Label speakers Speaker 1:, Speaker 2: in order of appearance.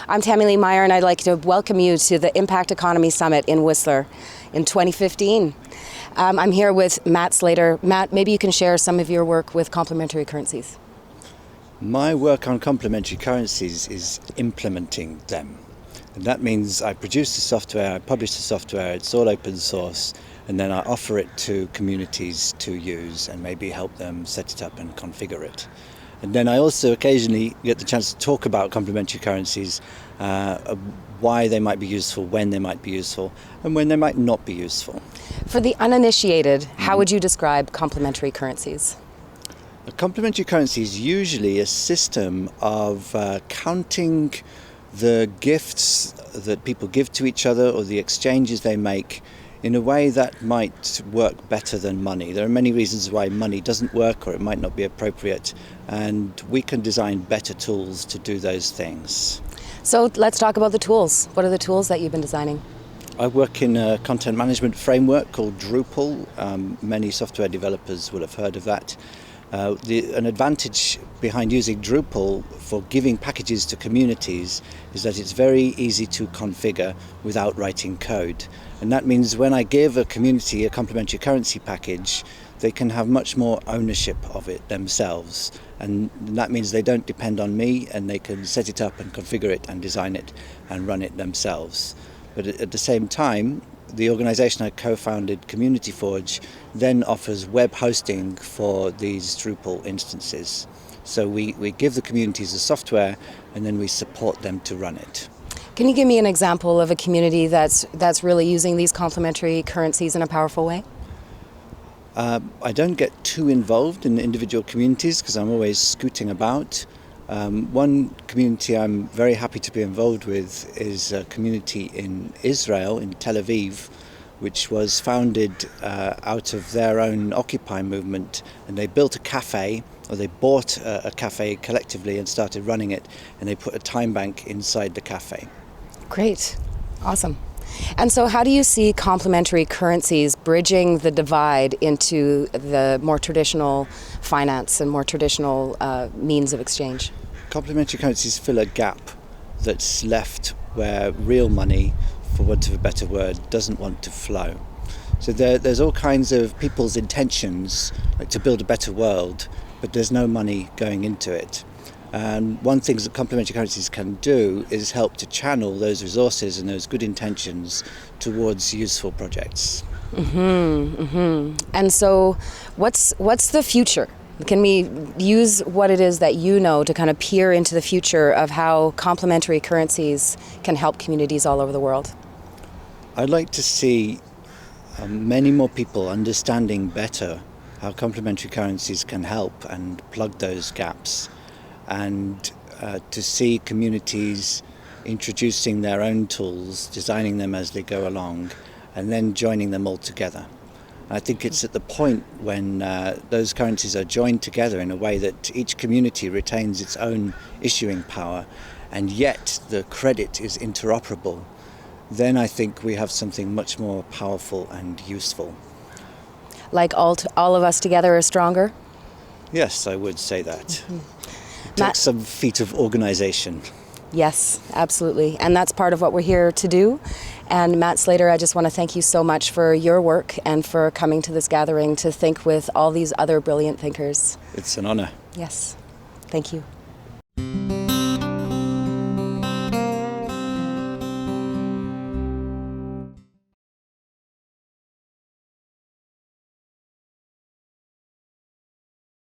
Speaker 1: I'm Tammy Lea Meyer, and I'd like to welcome you to the Impact Economy Summit in Whistler in 2015. I'm here with Matt Slater. Matt, maybe you can share some of your work with Complementary Currencies.
Speaker 2: My work on complementary currencies is implementing them. And that means I produce the software, I publish the software, it's all open source, and then I offer it to communities to use and maybe help them set it up and configure it. And then I also occasionally get the chance to talk about complementary currencies, why they might be useful, when they might be useful, and when they might not be useful.
Speaker 1: For the uninitiated, how would you describe complementary currencies?
Speaker 2: A complementary currency is usually a system of counting the gifts that people give to each other or the exchanges they make in a way that might work better than money. There are many reasons why money doesn't work or it might not be appropriate, and we can design better tools to do those things.
Speaker 1: So let's talk about the tools. What are the tools that you've been designing?
Speaker 2: I work in a content management framework called Drupal. Many software developers will have heard of that. An advantage behind using Drupal for giving packages to communities is that it's very easy to configure without writing code. And that means when I give a community a complementary currency package, they can have much more ownership of it themselves. And that means they don't depend on me, and they can set it up and configure it and design it and run it themselves. But at the same time, the organization I co-founded, Community Forge, then offers web hosting for these Drupal instances. So we give the communities the software and then we support them to run it.
Speaker 1: Can you give me an example of a community that's really using these complementary currencies in a powerful way?
Speaker 2: I don't get too involved in individual communities because I'm always scooting about. One community I'm very happy to be involved with is a community in Israel, in Tel Aviv, which was founded out of their own Occupy movement, and they built a cafe, or they bought a cafe collectively and started running it, and they put a time bank inside the cafe. Great,
Speaker 1: awesome. And so how do you see complementary currencies bridging the divide into the more traditional finance and more traditional means of exchange?
Speaker 2: Complementary currencies fill a gap that's left where real money, for want of a better word, doesn't want to flow. So there's all kinds of people's intentions, like to build a better world, but there's no money going into it. And one thing that complementary currencies can do is help to channel those resources and those good intentions towards useful projects.
Speaker 1: And so what's the future? Can we use what it is that you know to kind of peer into the future of how complementary currencies can help communities all over the world?
Speaker 2: I'd like to see many more people understanding better how complementary currencies can help and plug those gaps, and to see communities introducing their own tools, designing them as they go along, and then joining them all together. I think it's at the point when those currencies are joined together in a way that each community retains its own issuing power, and yet the credit is interoperable. Then I think we have something much more powerful and useful. Like
Speaker 1: all of us together are stronger?
Speaker 2: Yes, I would say that. It takes some feat of organization.
Speaker 1: Yes, absolutely. And that's part of what we're here to do. And Matt Slater, I just want to thank you so much for your work and for coming to this gathering to think with all these other brilliant thinkers.
Speaker 2: It's an honor.
Speaker 1: Yes. Thank you.